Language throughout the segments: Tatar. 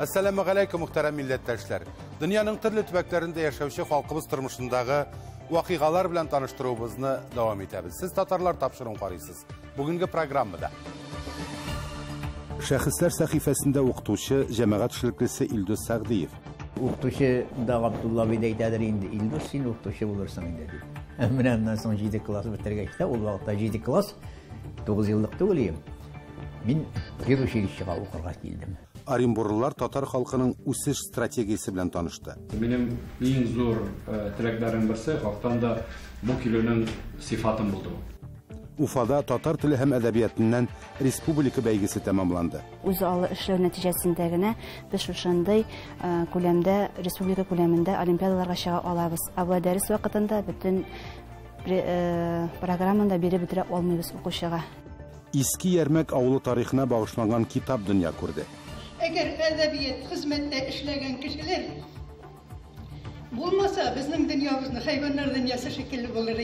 Assalamu alaikum muhtaram milletdaşlar. Dünyanın türlü tübeklerinde yaşavşı halkımız tırmışındağı vakıgalar bilen tanıştırığımızı devam etəbiz. Siz Tatarlar tapşırın qarıysız. Bugünkü programda. Şəxslər səhifəsində oxutuşu cəmiyyət işləkçisi İlduz Sağdiyev. Oxutuşu da Abdullah Bey'dədir indi. İlduz sen oxutuşu bulursan indi. Əmrəmdən sonra 7 klası bitirgəçdə, o vaxtda 7 klas 9 yıllık doğuluyum. Ben Peduşilişçiğe okurğa geldim. Оренбургылар татар халкының үсеш стратегиясы белән танышты. Минем иң зур теләкләрем берсе вакыттан да бу килүнең сыйфатын булды. Уфада татар теле һәм әдәбиятыннан республика бәйгесе тәмамланды. Үз алу эшләү нәтиҗәсендә генә без шушындый күләмдә, республика күләмендә олимпиадаларга чыга алабыз. Абай дәрес вакытында бөтен программада биреп бетерә алмыйбыз укучыга. Иске Ярмәк авылы тарихына багышланган китап дөнья күрде. Eğer edebiyat hizmette işleyen kişiler bulmasa bizim dünyamızın hayvanlar dünyası şekilli olur.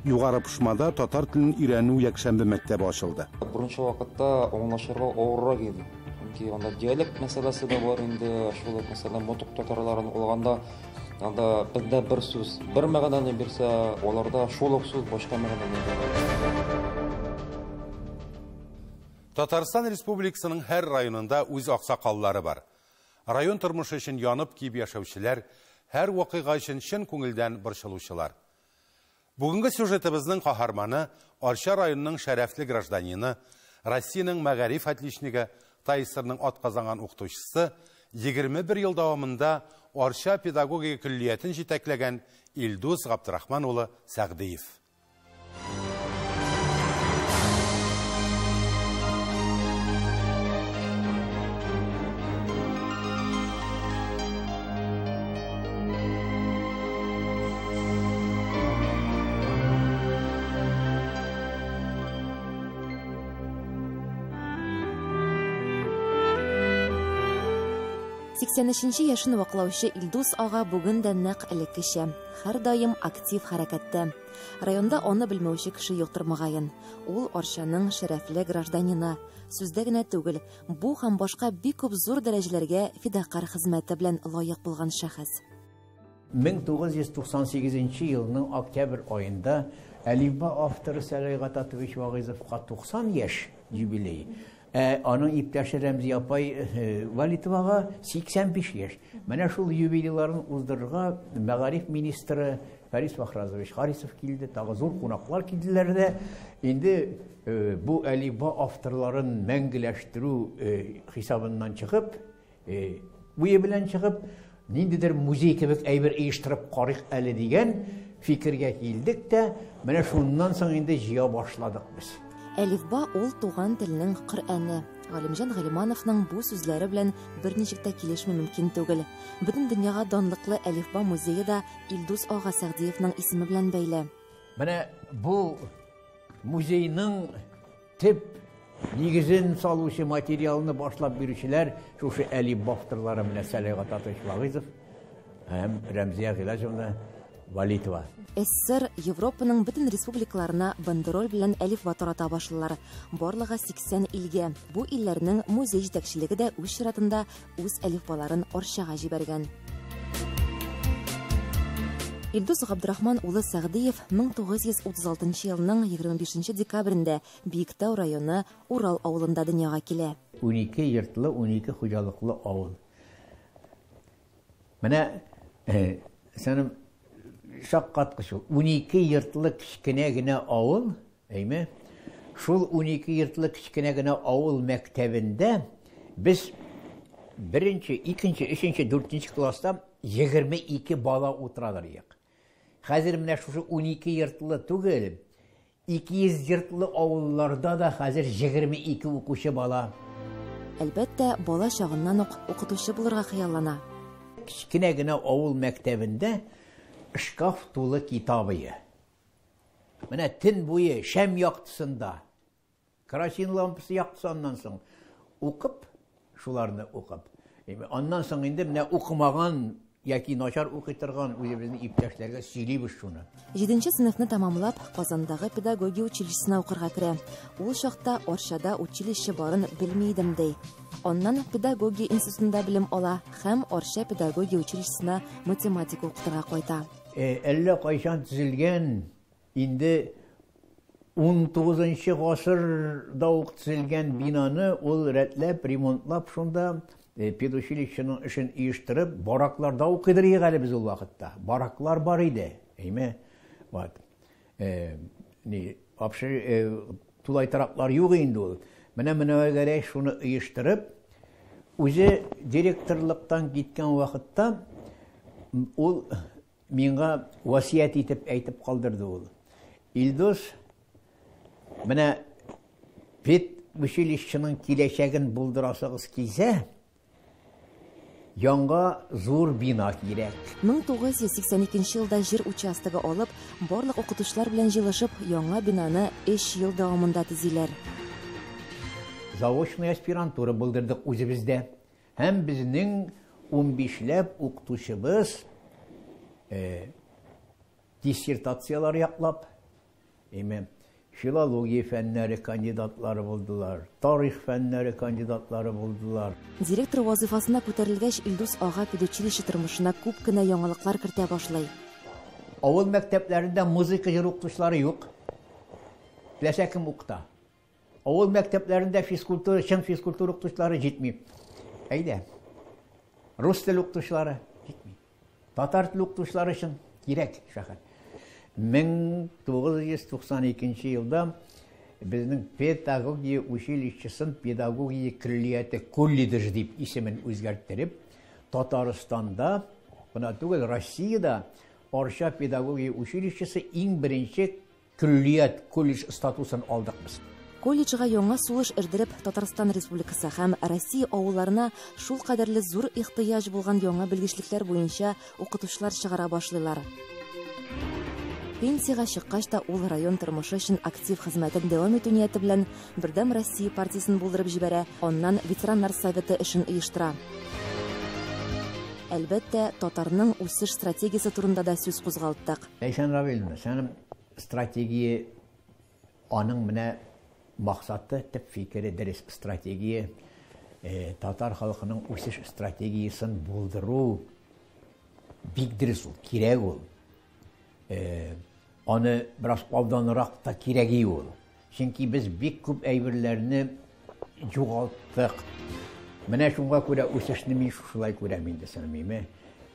Югары Пушмада татар телен өйрәнү якшәмбе мәктәбе ачылды. Беренче вакытта аңлашырга авыррак иде. Чөнки анда диалект мәсьәләсе дә бар инде. Шул мәсәлән мотык татарларын алганда анда бездә бер сүз, бер мәгънәне бирсә, аларда шул ук сүз башка мәгънәне бирә. Татарстан Республикасының һәр районында үз аксакаллары бар. Район тормышы өчен янып киеп яшәүчеләр, һәр вакыйга өчен чын күңелдән борчылучылар. Бүгенге сюжетыбызның каһарманы Арча районының шәрәфле гражданины, Россиянең мәгариф отличнигы, Тайсырның атказанган укытучысы 21 ел дәвамында Арча педагогика көллиятен җитәкләгән Илдус Габдрахман улы Сәгъдиев. 83 yaşını ваклаучы Илдус ага бүген дә нәкъ элеккечә. Һәр даим актив хәрәкәттә. Районда аны белмәүче кеше юктыр мөгаен. Ул Арчаның шәрәфле гражданины. Сүздә генә түгел, бу һәм башка бик күп зур дәрәҗәләргә фидакар хезмәте белән лаек булган шәхес. 1998 елның октябрь ayında Әлифба авторы Сәләйгат Атович Вагызовка 90 яшь юбилей. Аның иптәше Рәмзи апай Валитовага 85 яшь. Менә шул юбилейларын уздырырга мәгариф министры Фарис Вахразович Харисов килде, тагы зур кунаклар килделәр дә. Инде бу Әлифба авторларын мәңгеләштерү хисабыннан чыгып, буе белән чыгып, ниндидер музей кебек әйбер оештырып карыйк әле дигән фикергә килдек тә, менә шуннан соң инде җыя башладык без. Әлифба ул туган теленең Коръәне. Галимҗан Галимановның бу сүзләре белән берничек тә килешми мөмкин түгел. Бөтен дөньяга данлыклы Әлифба музее да Илдус ага Сәгъдиевның исеме белән бәйле. Менә бу музейның тип нигезен салучы материалны башлап бирүчеләр шушы Әлифба авторлары менә Сәләйгат Атович Вагызов һәм Рәмзия Гыйләҗевна Валитова. СССР Европаның бөтен республикаларына бандероль белән Әлифба тарата башлыйлар. Барлыгы 80 илгә. Бу илләрнең музей җитәкчелеге дә үз чиратында үз әлифбаларын Арчага җибәргән. Илдус Габдрахман улы Сәгъдиев 1936 елның 25 декабрендә Биектау районы Урал авылында дөньяга килә. 12 йортлы, 12 хуҗалыклы авыл. Менә сәнем шаккаткыч 12 йортлы кичкенә генә авыл, әйме? Шул 12 йортлы кичкенә генә авыл мәктәбендә без 1-нче, 2-нче, 3-нче, 4-нче класста 22 бала утырадыр идек. Хәзер менә шушы 12 йортлы түгел, 200 йортлы авылларда да хәзер 22 укучы бала. Әлбәттә, бала чагыннан ук укытучы булырга хыяллана. Кичкенә генә авыл мәктәбендә шкаф тулы китабы. Менә төн буе шәм яктысында, керосин лампасы яктысыннан соң укып, шуларны укып. Аннан соң инде менә укымаган яки начар укый торган үзебезнең иптәшләргә сөйлибез шуны. 7-нче сыйныфны тамамлап, Казандагы педагогия училищесына укырга керә. Ул чакта Орчада училище барын белми идем ди. Аннан педагогия институтында белем ала һәм Орча педагогия училищесына математика укытырга кайта. Әллә кайчан төзелгән, инде 19-нчы гасырда ук төзелгән бинаны ул рәтләп, ремонтлап шунда педучилищеның эшен оештырып, баракларда укыдырыйк әле без ул вакытта. Бараклар бар иде. Әйме? Вот. Тулай тараклар юк инде ул. Менә гәрәй шуны оештырып, үзе директорлыктан киткән вакытта ул миңа васият итеп әйтеп калдырды ул. Илдус, менә пед училищеның киләчәген булдырасыгыз килсә, яңа зур бина кирәк. 1982 елда җир участогы алып, барлык укытучылар белән җыелышып, яңа бинаны 3 ел дәвамында төзиләр. Заочный аспирантура булдырдык үзебездә. Һәм безнең 15ләп укытучыбыз диссертациялар яклап, филология фәннәре кандидатлары булдылар, тарих фәннәре кандидатлары булдылар. Директор вазифасына күтәрелгәч, Илдус ага педучилище тормышына күп кенә яңалыклар кертә башлый. Авыл мәктәпләрендә музыка җыр укытучылары юк. Теләсә кем укыта. Авыл мәктәпләрендә физкультура, чын физкультура укытучылары җитми. Әйдә. Рус тел укытучылары җитми. Татар тел укытучылары өчен кирәк шәһәр. 1992 елда безнең педагогия училищесын педагогия киллияте колледж дип исемен үзгәрттереп, Татарстанда, бына түгел Россиядә Орча педагогия училищесы иң беренче киллият колледж статусын алдык без. Колледжга яңа сулыш эрдереп, Татарстан Республикасы һәм Россия авылларына шул кадәрле зур ихтыяҗ булган яңа белгечлекләр буенча укытучылар чыгара башлыйлар. Пенсияга чыккач та ул район тормышы өчен актив хезмәтен дәвам итү нияте белән Бердәм Россия партиясын булдырып җибәрә, аннан ветераннар советы эшен оештыра. Әлбәттә, татарның үсеш стратегиясе турында да сүз кузгалттык. Ләйсән Равиловна, сәнем стратегия аның менә максаты, төп фикере дөрес стратегия, татар халкының үсеш стратегиясын булдыру бик дөрес ул, кирәк ул. Аны biraz алданрак та кирәги ул. Чөнки без бик күп әйберләрне югалттык. Менә шуңа күрә үсешне мин шулай күрәм инде сәнәмиме.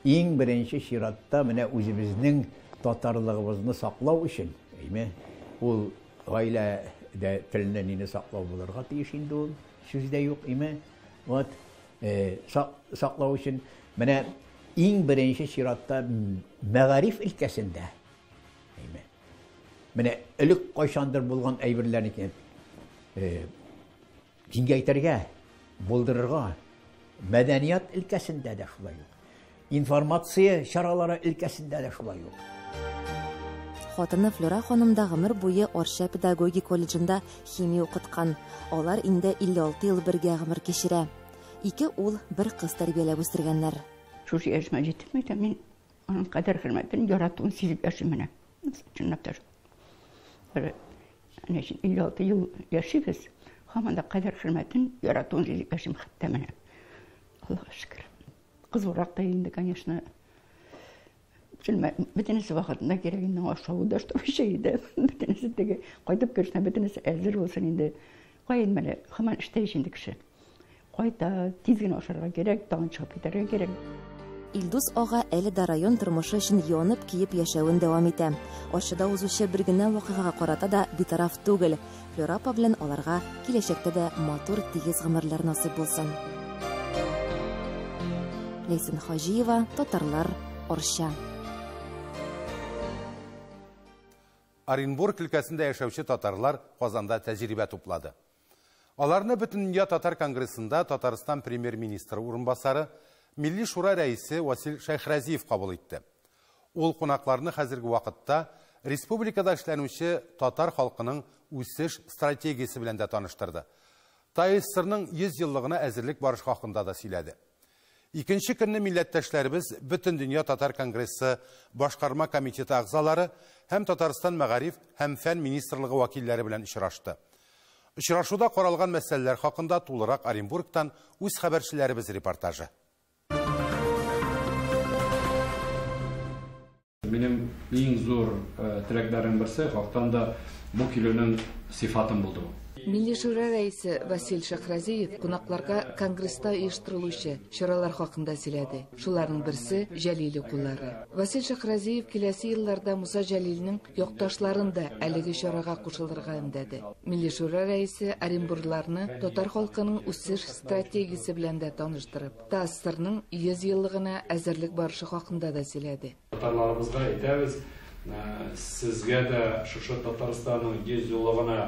Иң беренче чиратта менә үзебезнең татарлыгыбызны саклау өчен, әйме, ул гаиләдә телне саклау булырга тиеш инде ул. Сүздә юк, әйме. Вот, саклау өчен менә иң беренче чиратта мәгариф өлкәсендә менә элек кайчандыр булган әйберләрне киңәйтергә, булдырырга, мәдәният өлкәсендә дә шулай юк. Информация чаралары өлкәсендә дә шулай юк. Хатыны Флора ханым да гомер буе Орча педагогия колледжында химия укыткан. Алар инде 56 ел бергә гомер кичерә. 2 ул, 1 кыз тәрбияләп үстергәннәр. Шушы яшьмә җитми дә мин аның кадәр хөрмәтен яратуын сизеп яшим менә. Чынлап та. 56 ел яшибез, һәм анда кадәр хөрмәтен яратуын сизеп яшим хәтта менә. Аллаһка шөкер. Кызурак та инде, конечно. Бөтенесе вакытында кирәк инде ашау да что иде. Бөтенесе теге кайтып керсә, бөтенесе әзер булсын инде. Кайын менә һәман эштә инде кеше. Кайта тиз генә ашарга кирәк, тагын чыгып китәргә кирәк. Илдус ага әле дә район тормышы өчен янып киеп яшәвен дәвам итә. Орчада узучы бер генә вакыйгага карата да битараф түгел. Флора белән аларга киләчәктә дә матур тигез гомерләр насыйп булсын. Ләйсән Хаҗиева, Татарлар, Орча. Оренбург өлкәсендә яшәүче татарлар Казанда тәҗрибә туплады. Аларны Бөтендөнья татар конгрессында Татарстан премьер-министры урынбасары, Милли шура рәисе Васил Шайхразиев кабул итте. Ул кунакларны хәзерге вакытта республикада эшләнүче татар халкының үсеш стратегиясе белән дә таныштырды. ТАССРның 100 еллыгына әзерлек барышы хакында да сөйләде. Икенче көнне милләттәшләребез Бөтен дөнья татар конгрессы башкарма комитеты агзалары һәм Татарстан мәгариф һәм фән министрлыгы вәкилләре белән очрашты. Очрашуда каралган мәсьәләләр хакында тулырак Оренбургтан үз хәбәрчеләребез репортажы. Минем иң зур теләкләрем берсе вакыттан да бу килүнең сыйфатын булды. Милли шура рәисе Василь Шахразиев кунакларга конгресста оештырылучы чаралар хакында сөйләде. Шуларның берсе Җәлил укулары. Василь Шахразиев киләсе елларда Муса Җәлилнең якташларын да әлеге чарага кушылырга өндәде. Милли шура рәисе оренбурларны татар халкының үсеш стратегиясе белән дә таныштырып, ТАССРның 100 еллыгына әзерлек барышы хакында да сөйләде. Татарларыбызга әйтәбез, сезгә дә шушы Татарстанның 100 еллыгына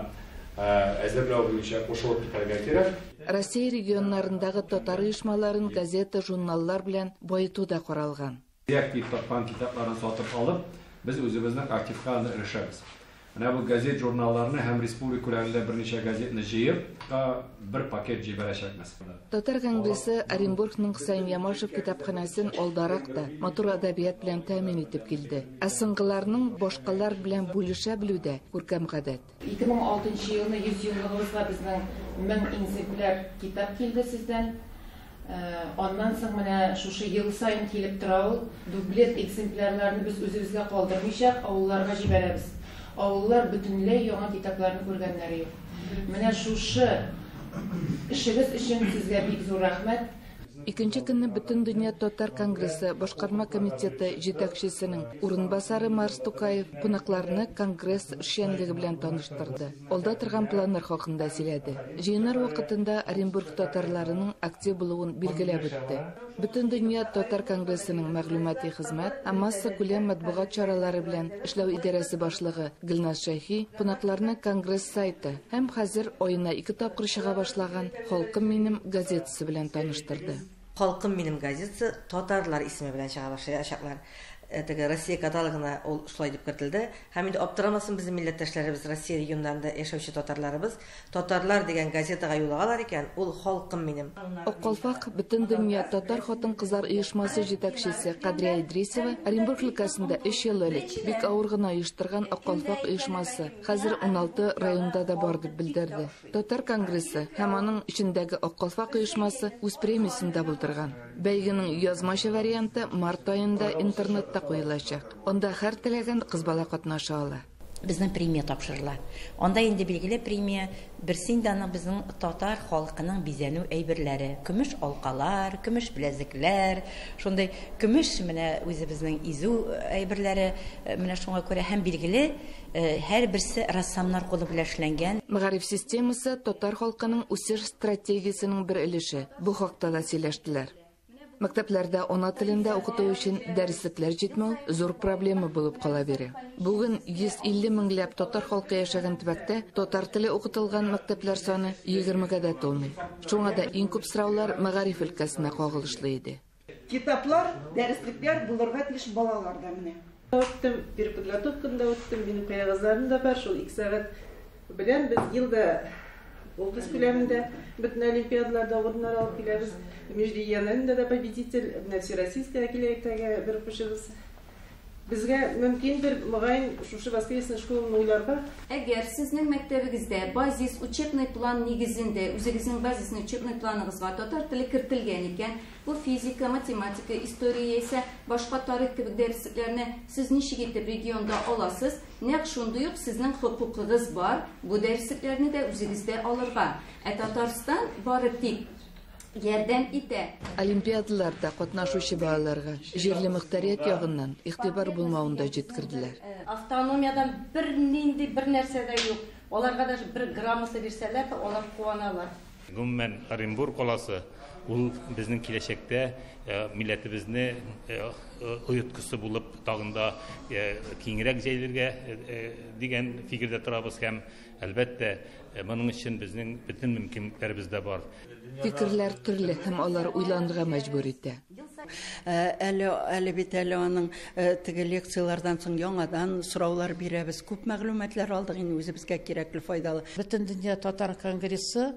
әзерләү буенча кушылып китәргә кирәк. Россия регионнарындагы татар оешмаларын газета, журналлар белән баету да каралган. Актив тапкан китапларын сатып алып, без үзебезнең активка ирешәбез. Менә бу газет, журналларны һәм республика күләмендә берничә газетны җыеп, бер пакет җибәрәчәкбез. Татар конгрессы Оренбургның Хусаин Ямашев китапханәсен алдарак та матур әдәбият белән тәэмин итеп килде. Ә соңгыларның башкалар белән бүлешә белүдә күркәм гадәт. 2006 елны 100 еллыгыбызга безнең 1000 инсекләр китап килде сездән. Ondan соң менә шушы ел сайын килеп тора ул. Дублет экземплярларны без үзебезгә калдырмыйчак, авылларга җибәрәбез. Авыллар бөтенләй яңа китапларны күргәннәре юк. Менә шушы эшегез өчен сезгә бик зур рәхмәт. Икенче көнне Бөтен дөнья татар конгрессы башкарма комитеты җитәкчесенең урынбасары Марс Тукаев кунакларны конгресс эшчәнлеге белән таныштырды. Алда торган планнар хакында сөйләде. Җыеннар вакытында Оренбург татарларының актив булуын билгеләп үтте. Бөтен дөнья татар конгрессының мәгълүмати хезмәт һәм масса күләм матбугат чаралары белән эшләү идарәсе башлыгы Гөлназ Шәйхи кунакларны конгресс сайты һәм хәзер аена 2 тапкыр чыга башлаган Халкым минем газетасы белән таныштырды. Халкым минем газетасы татарлар исеме белән чыга башлаячаклар. Россия каталогына ул шулай дип кертелде. Һәм инде аптырамасын безнең милләттәшләребез, Россия регионнарында яшәүче татарларыбыз, татарлар дигән газетага юллагалар икән, ул халкым минем. Аккалфак Бөтен дөнья татар хатын-кызлар оешмасы җитәкчесе Кадрия Идрисова Оренбург өлкәсендә 3 ел элек бик авыр гына оештырган Аккалфак оешмасы хәзер 16 районда да бар дип белдерде. Татар конгрессы һәм аның ичендәге Аккалфак оешмасы үз премиясын да булдырган. Бәйгенең язмача варианты март аенда интернетта куелачак. Онда һәр теләгән кыз бала катнаша ала. Безнең премия тапшырыла. Анда инде билгеле премия берсендә безнең татар халкының бизәнү әйберләре, көмеш алкалар, көмеш беләзекләр, шундый көмеш менә үзебезнең изү әйберләре, менә шуңа күрә һәм билгеле һәр берсе рассамнар кулы белән эшләнгән. Мәгариф системасы татар халкының үсеш стратегиясенең бер өлеше. Бу хакта да сөйләштеләр. Мәктәпләрдә ана телендә укыту өчен дәреслекләр җитмәү зур проблема булып кала бирә. Бүген 150 меңләп татар халкы яшәгән төбәктә татар теле укытылган мәктәпләр саны 20-гә дә тулмый. Шуңа да иң күп сораулар мәгариф өлкәсенә кагылышлы иде. Китаплар, дәреслекләр булырга тиеш балаларда менә. Өттем, переподготовкада үттем, минем каягызларым да бар, шул 2 сәгать белән без елда область күләмендә бөтен олимпиадаларда орыннар алып киләбез. Межрегиональный да победитель, всероссийская киләктәге бер кушыбыз. Безгә мөмкин бер мөгаен шушы воскресный школаны уйларга. Әгәр сезнең мәктәбегездә базис учебный план нигезендә үзегезнең базисный учебный планыгызга татар теле кертелгән икән, бу физика, математика, история исә башка тарих кебек дәресләрне сез ничек итеп регионда аласыз? Нәкъ шундый ук сезнең хукукыгыз бар, бу дәресләрне дә үзегездә алырга. Татарстан бары тик ярдәм итә. Олимпиадаларда катнашучы балаларга җирле мөхтәрият ягыннан игътибар булмавын да җиткерделәр. Автономиядан бер нәрсә дә юк. Аларга да бер грамота бирсәләр, алар куаналар. Гомумән Оренбург каласы ул безнең киләчәктә милләтебезне оеткысы булып тагында киңрәк җәйләргә дигән фикердә торабыз һәм әлбәттә моның өчен безнең бөтен мөмкинлекләребез дә бар. Фикерләр төрле һәм алар уйланырга мәҗбүр итә. Әле бит аның теге лекциялардан соң яңадан сораулар бирәбез. Күп мәгълүматлар алдык инде үзебезгә кирәкле, файдалы. Бөтен дөнья татар конгрессы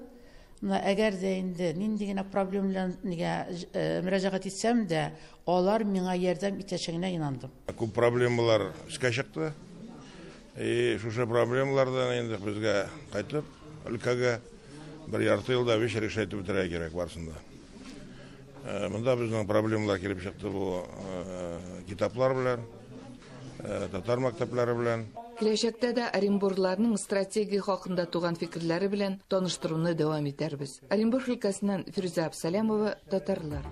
Әгәр дә инде нинди генә проблемаларга мөрәҗәгать итсәм дә, алар миңа ярдәм итәчәгенә инандым. Күп проблемалар эшкә чыкты. Шушы проблемалардан инде безгә кайтып, өлкәгә бер ярты елда биш решать итеп бетерә кирәк барсында. Монда безнең проблемалар килеп чыкты бу китаплар белән, татар мәктәпләре белән. Киләчәктә дә Оренбурларның стратегия хакында туган фикерләре белән таныштыруны дәвам итәрбез. Оренбур өлкәсеннән Фирүзә Абсалямова, Татарлар.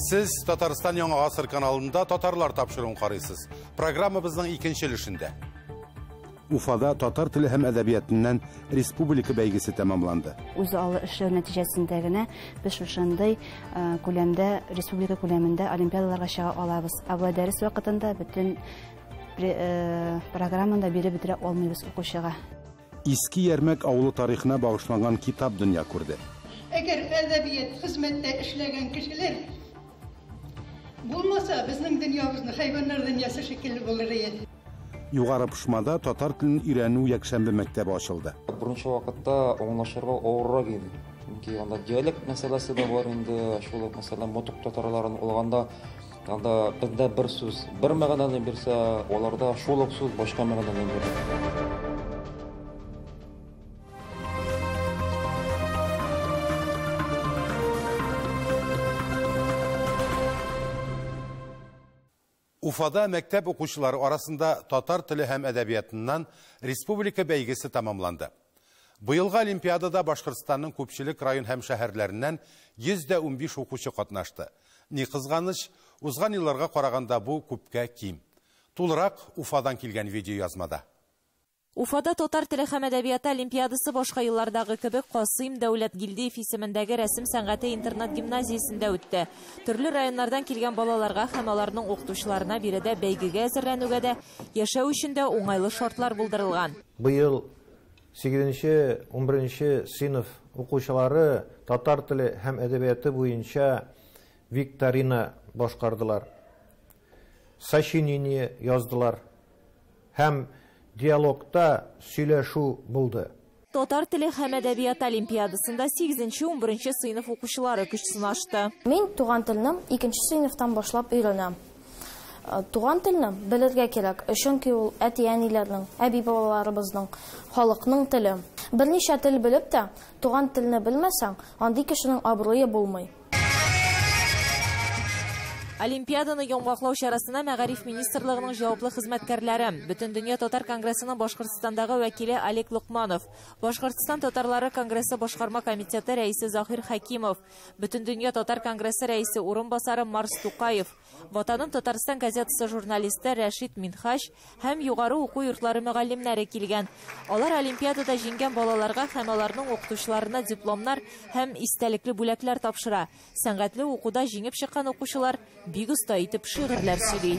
Сез Татарстан Яңа Гасыр каналында Татарлар тапшыруын карыйсыз. Программабызның икенче өлешендә. Уфада татар теле һәм әдәбиятыннан республика бәйгесе тәмамланды. Үз алы эшләү нәтиҗәсендә генә без шушындый күләмдә, республика күләмендә олимпиадаларга чыга алабыз. Ә дәрес вакытында бөтен программаны биреп бетерә алмыйбыз укучыга. Иске Ярмәк авылы тарихына багышланган китап дөнья күрде. Әгәр әдәбият хезмәттә эшләгән кешеләр булмаса, безнең дөньябызны хайваннар дөньясы шикелле булыр иде. Югары Пышмада татар телен өйрәнү якшәмбе мәктәбе ачылды. Беренче вакытта аңлашырга авыррак иде. Чөнки анда диалект мәсьәләсе дә бар инде, шул ук мәсәлән мотык татарларын алганда анда бездә бер сүз, бер мәгънәне бирсә, аларда шул ук сүз башка мәгънәне бирә. Уфада мәктәп укучылары арасында татар теле һәм әдәбиятыннан республика бәйгесе тәмамланды. Быелгы олимпиадада Башкортстанның күпчелек район һәм шәһәрләреннән 115 укучы катнашты. Ни кызганыч, узган елларга караганда бу күпкә ким. Тулырак Уфадан килгән видео язмада. Уфада татар теле һәм әдәбияты олимпиадасы башка еллардагы кебек Касыйм Дәүләтгилдиев исемендәге рәсем сәнгате интернат гимназиясендә үтте. Төрле районнардан килгән балаларга һәм аларның укытучыларына биредә бәйгегә әзерләнүгә дә яшәү өчен дә уңайлы шартлар булдырылган. Быел 8-11 сыйныф укучылары татар теле һәм әдәбияты буенча викторина башкардылар. Сочинение яздылар һәм диалогта сөйләшү булды. Татар теле һәм әдәбияты олимпиадасында 8-11 сыйныф укучылары көч сынашты. Мин туган телне 2 сыйныфтан башлап өйрәнәм. Туган телне белергә кирәк, чөнки ул әти-әниләрнең, әби-балаларыбызның, халыкның теле. Берничә тел белеп тә, туган телне белмәсәң, андый кешенең абруе булмый. Олимпиаданы йомгаклау чарасына Мәгариф министрлыгының җаваплы хезмәткәрләре, Бөтен дөнья татар конгрессының Башкортстандагы вәкиле Олег Лукманов, Башкортстан татарлары конгрессы башкарма комитеты рәисе Захир Хакимов, Бөтен дөнья татар конгрессы рәисе урынбасары Марс Тукаев, Ватаным Татарстан газетасы журналисты Рәшит Минхач һәм югары уку йортлары мөгаллимнәре килгән. Алар олимпиадада җиңгән балаларга һәм аларның укытучыларына дипломнар һәм истәлекле бүләкләр тапшыра. Сәнгатьле укуда җиңеп чыккан укучылар бик уста итеп шигырьләр сөйли.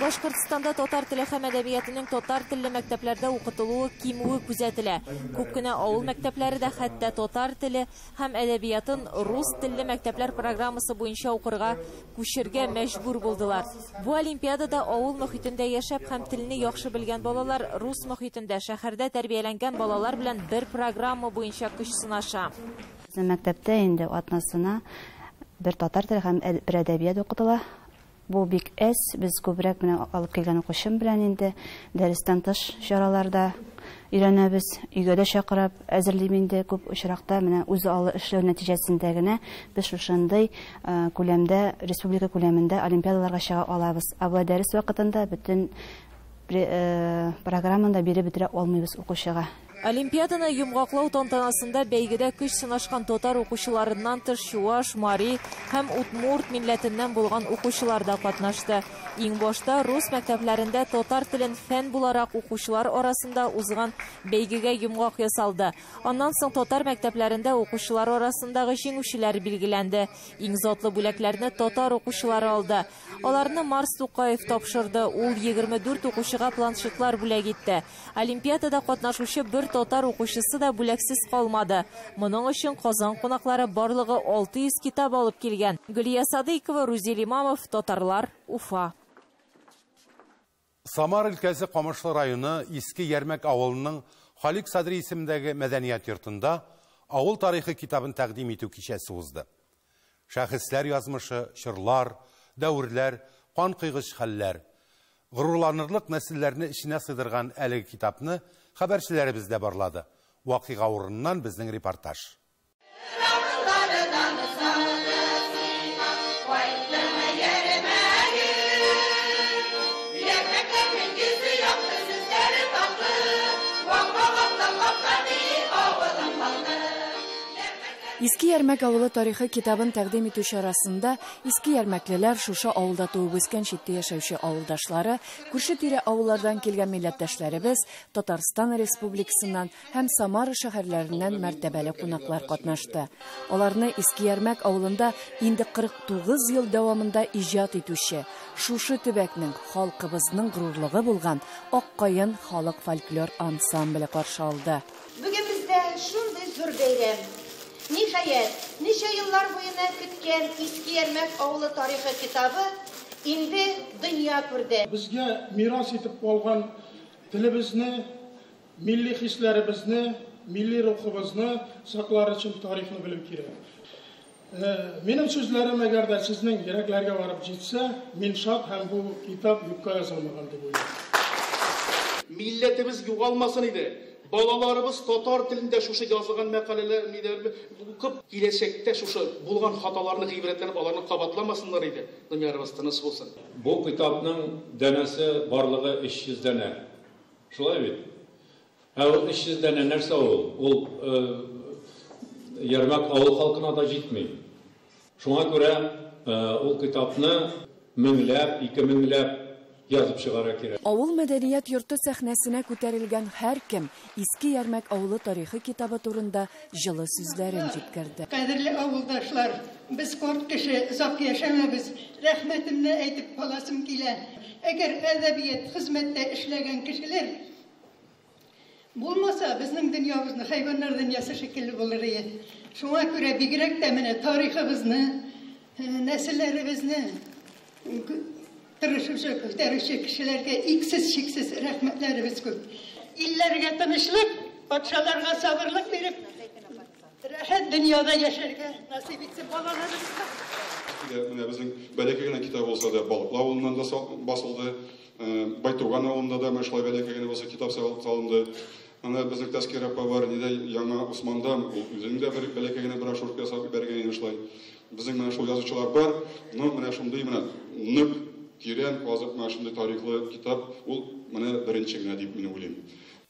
Башкортстанда татар теле һәм әдәбиятының татар телле мәктәпләрдә укытылуы кимүе күзәтелә. Күп кенә авыл мәктәпләрендә хәтта татар теле һәм әдәбиятын рус телле мәктәпләр программасы буенча укырга күчергә мәҗбүр булдылар. Бу олимпиадада авыл мөхитендә яшәп һәм телне яхшы белгән балалар рус мөхитендә шәһәрдә тәрбияләнгән балалар белән бер программа буенча көч сынаша. Мәктәптә инде атнасына бер татар теле һәм бер әдәбият укытыла. Бу бик әз, без күбрәк менә алып килгән укучым белән инде дәрестән тыш чараларда өйрәнәбез, өйгә дә чакырып әзерлим инде күп очракта менә үз алы эшләү нәтиҗәсендә генә без шушындый күләмдә, республика күләмендә олимпиадаларга чыга алабыз. Ә дәрес вакытында бөтен программаны биреп бетерә алмыйбыз укучыга. Олимпиаданы йомгаклау тантанасында бәйгедә көч сынашкан татар укучыларыннан тыш Чуаш, Мари һәм Удмурт милләтеннән булган укучылар да катнашты. Иң башта рус мәктәпләрендә татар телен фән буларак укучылар арасында узган бәйгегә йомгак ясалды. Аннан соң татар мәктәпләрендә укучылар арасындагы җиңүчеләр билгеләнде. Иң затлы бүләкләрне татар укучылары алды. Аларны Марс Тукаев тапшырды. Ул 24 укучыга планшетлар бүләк итте. Олимпиадада катнашучы бер татар укучысы да бүләксез калмады. Моның өчен Казан кунаклары барлыгы 600 китап алып килгән. Гөлия Садыйкова, Рузил Имамов, Татарлар, Уфа. Самар өлкәсе Камышлы районы Иске Ярмәк авылының Халик Садри исемендәге мәдәният йортында авыл тарихы китабын тәкъдим итү кичәсе узды. Шәхесләр язмышы, чырлар, дәврләр, кан кыйгыч хәлләр. Горурланырлык нәселләрне иченә сыйдырган әлеге китапны хәбәрчеләребез дә барлады. Вакыйга урыннан безнең репортаж. Иске Ярмәк авылы тарихы китабын тәкъдим итү чарасында иске ярмәклеләр, шушы авылда туып үскән читтә яшәүче авылдашлары, күрше-тирә авыллардан килгән милләттәшләребез, Татарстан Республикасыннан һәм Самара шәһәрләреннән мәртәбәле кунаклар катнашты. Аларны Иске Ярмәк авылында инде 49 ел дәвамында иҗат итүче, шушы төбәкнең, халкыбызның горурлыгы булган Аккаен халык фольклор ансамбле каршы алды. Бүген бездә шундый зур бәйрәм. Ниһаять, ничә еллар буена көткән Иске Ярмәк авылы тарихы китабы инде дөнья күрде. Безгә мирас итеп калган телебезне, милли хисләребезне, милли рухыбызны саклар өчен тарихны белеп кирәк. Минем сүзләрем әгәр дә сезнең йөрәкләргә барып җитсә, мин шат һәм бу китап юкка язылмаган дип уйлыйм. Милләтебез югалмасын иде. Балаларыбыз татар телендә шушы язылган мәкаләләр укып, киләчәктә шушы булган хаталарны, гыйбрәтләрне аларны кабатламасыннар иде. Дөньябыз тыныч булсын. Бу китапның дәнәсе барлыгы 300 дәнә. Шулай бит? Ул 300 дәнә нәрсә ул? Ул Ярмәк авыл халкына да җитми. Шуңа күрә ул китапны меңләп, 2000ләп язып чыгара кирәк. Авыл мәдәният йорты сәхнәсенә күтәрелгән һәркем Иске Ярмәк авылы тарихы китабы турында җылы сүзләрен җиткерде. Кадерле авылдашлар, без карт кеше озак яшәмәбез. Рәхмәтемне әйтеп каласым килә. Әгәр әдәбият хезмәттә эшләгән кешеләр булмаса, безнең дөньябызны хайваннар дөньясы шикелле булыр иде. Шуңа күрә бигрәк тә менә тарихыбызны, нәселләребезне тырышучы, күтәрүче кешеләргә иксез-чиксез рәхмәтләребез күп. Илләргә тынычлык, патшаларга сабырлык биреп, рәхәт дөньяда яшәргә насыйп итсен балаларыбызга. Менә безнең бәләкәй генә китап булса да, Балыклы авылыннан да басылды, Байтуган авылында да мәшлай бәләкәй генә булса китап салынды. Аны безнең Тәскир апа бар, ниндә яңа Усманда үзенең дә бер бәләкәй генә брошюрка ясап бергән ишлай. Безнең менә шул язучылар бар, но менә шундый менә нык тирән казып машиналы тарихлы китап ул менә беренче генә дип мин уйлыйм.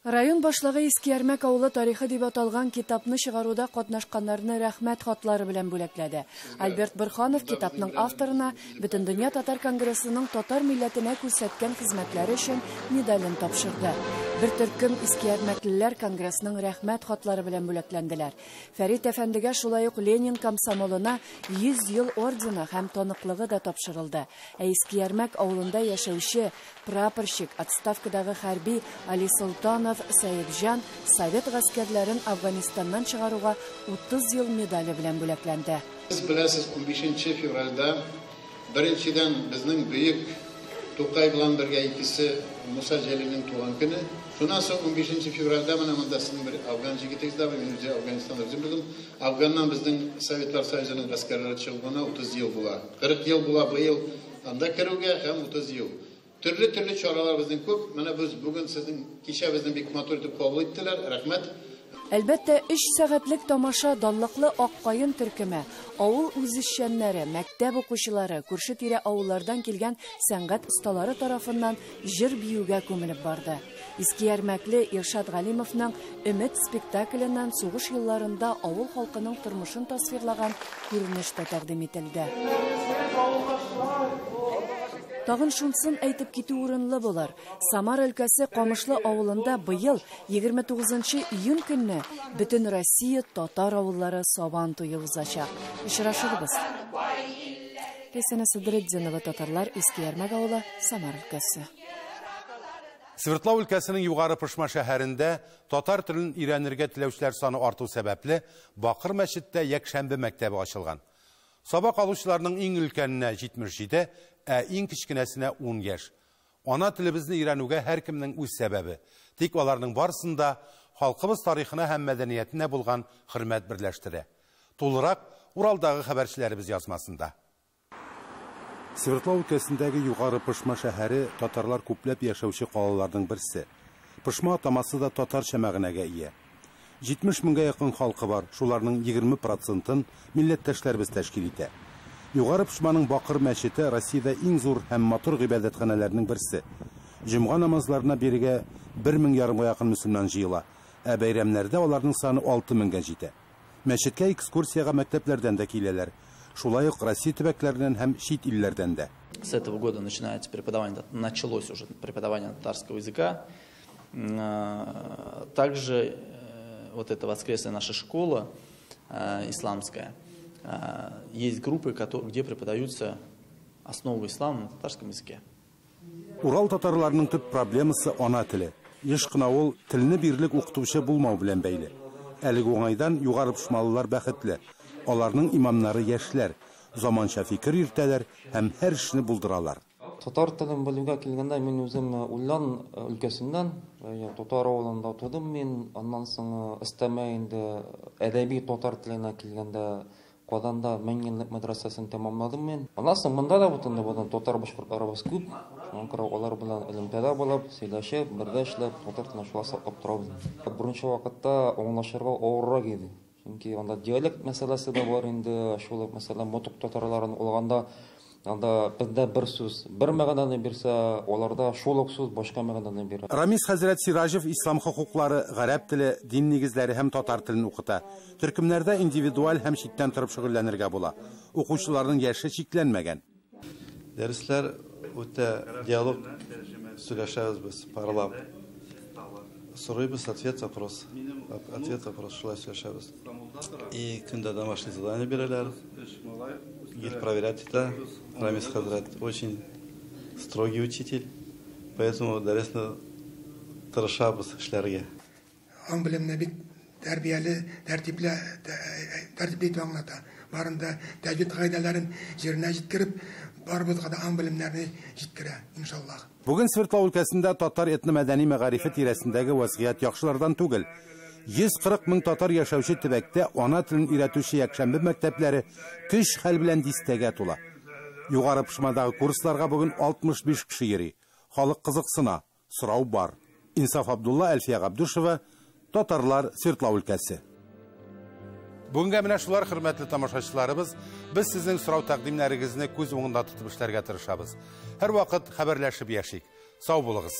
Район башлыгы Иске Ярмәк авылы тарихы дип аталган китапны чыгаруда катнашканнарны рәхмәт хатлары белән бүләкләде. Альберт Борханов китапның авторына Бөтендөнья татар конгрессының татар милләтенә күрсәткән хезмәтләре өчен медален тапшырды. Бер төркем Иске Ярмәклеләр конгрессның рәхмәт хатлары белән бүләкләнделәр. Фәрит әфәндегә шулай ук Ленин комсомолына 100 ел ордены һәм таныклыгы да тапшырылды. Иске Ярмәк авылында яшәүче прапорщик, отставкадагы хәрби Али Султанов Сәйепҗан совет гаскәрләрен Афганистаннан чыгаруга 30 ел медале белән бүләкләнде. Сез беләсез, 15 февральдә беренчедән безнең бөек Тукай белән бергә икесе Муса Җәлилнең туган көне. Шуннан соң 15 февральдә менә монда сезнең бер Афган җигетегез дә, мин үзе Афганистанда үзем. Афганнан безнең Советлар Союзының гаскәрләре чыгуына 30 ел була. 40 ел була быел анда керүгә һәм 30 ел. Төрле чаралар безнең күп. Менә без бүген сезнең кичә безнең бик матур итеп кабул иттеләр. Рәхмәт. Әлбәттә, 3 сәгатьлек тамаша данлыклы Аккаен төркеме, авыл үзешчәннәре, мәктәп укучылары, күрше-тирә авыллардан килгән сәнгать осталары тарафыннан җыр биюгә күмелеп барды. Иске Ярмәкле Иршат Галимовның Өмет спектакленнән сугыш елларында авыл халкының тормышын тасвирлаган күренеш тәкъдим ителде. Тагын шунсын әйтеп китү урынлы булыр. Самар өлкәсе Камышлы авылында быел 29 июнь көнне бөтен Россия татар авыллары сабан туе узачак. Очрашырбыз. Лесена Сидретдинова, татарлар, Иске Ярмәк авылы, Самар өлкәсе. Свердлов өлкәсенең югары Пышма шәһәрендә татар телен өйрәнергә теләүчеләр саны арту сәбәпле Бакыр мәчеттә якшәмбе мәктәбе ачылган. Сабак алучыларның иң өлкәненә 77, иң кичкенәсенә 10 яшь. Ана телебезне өйрәнүгә һәркемнең үз сәбәбе. Тик аларның барысында халкыбыз тарихына һәм мәдәниятенә булган хөрмәт берләштерә. Тулырак Уралдагы хәбәрчеләребез язмасында. Свердлов өлкәсендәге Югары Пышма шәһәре татарлар күпләп яшәүче калаларның берсе. Пышма атамасы да татарча мәгънәгә ия. 70 меңгә якын халкы бар, шуларның 20%-ын милләттәшләребез тәшкил итә. Югары Пышманың Бакыр мәчете Россиядә иң зур һәм матур гыйбадәтханәләрнең берсе. Җомга намазларына бирегә 1500-га якын мөселман җыела, ә бәйрәмнәрдә аларның саны 6000-гә җитә. Мәчеткә экскурсияга мәктәпләрдән дә киләләр. Шулай ук Россия төбәкләреннән һәм чит илләрдән дә. С этого года началось уже преподавание татарского языка. Также вот эта воскресная наша школа исламская, есть группы, где преподаются основы ислама на татарском языке. Урал татарларының төп проблемасы ана теле. Еш кына ул телне бирлек укытучы булмау белән бәйле. Әлеге уңайдан Югары Пышмалылар бәхетле. Аларның имамнары яшьләр, заманча фикер йөртәләр һәм һәр эшне булдыралар. Татар телен белүгә килгәндә мин үзем Улан өлкәсеннән, татар авылында тудым мин. Аннан соң өстәмә инде әдәби татар теленә килгәндә Казанда 1000 еллык мәдрәсәсен тәмамладым мин. Аннан соң монда да бөтенләй татар башкортларыбыз күп. Алар белән элемтәдә булып, сөйләшеп, бергә эшләп, татар телен шуласып торабыз. Беренче вакытта аңлашырга авыррак иде. Чөнки анда диалект мәсьәләсе дә бар инде, шул мәсьәлә мотык татарларын алганда анда бездә бер сүз, бер мәгънәне бирсә, аларда шул ук сүз башка мәгънәне бирә. Рамис хәзрәт Сиражев ислам хукуклары, гарәп теле, дин нигезләре һәм татар телен укыта. Төркемнәрдә индивидуаль һәм читтән торып шөгыльләнергә була. Укучыларның яше чикләнмәгән. Дәресләр үтә диалог сөйләшәбез без, парлап. Сорыйбыз ответ-вопрос. Ответ-вопрос шулай сөйләшәбез. И көндә домашнее задание бирәләр. Гид проверять это. Рамис хәзрәт очень строгий учитель. Поэтому дәресне тырышабыз эшләргә. Аң белемне бит тәрбияле, тәртипле аңлата. Барында тәҗвид кагыйдәләрен җиренә җиткереп, барыбызга да аң белемнәрне җиткерә, иншаллах. Бүген Свердлов өлкәсендә татар этно-мәдәни мәгарифе тирәсендәге вазгыять яхшылардан түгел. 140 мең татар яшәүче төбәктә ана телен өйрәтүче якшәмбе мәктәпләре көч хәл белән дистәгә тула. Югары Пышмадагы курсларга бүген 65 кеше йөри. Халык кызыксына, сорау бар. Инсаф Абдулла, Әлфия Габдушева, Татарлар, Свердлов өлкәсе. Бүгенгә менә шулар, хөрмәтле тамашачыларыбыз, без сезнең сорау тәкъдимнәрегезне күз уңында тотып эшләргә тырышабыз. Һәр вакыт хәбәрләшеп яшик. Сау булыгыз.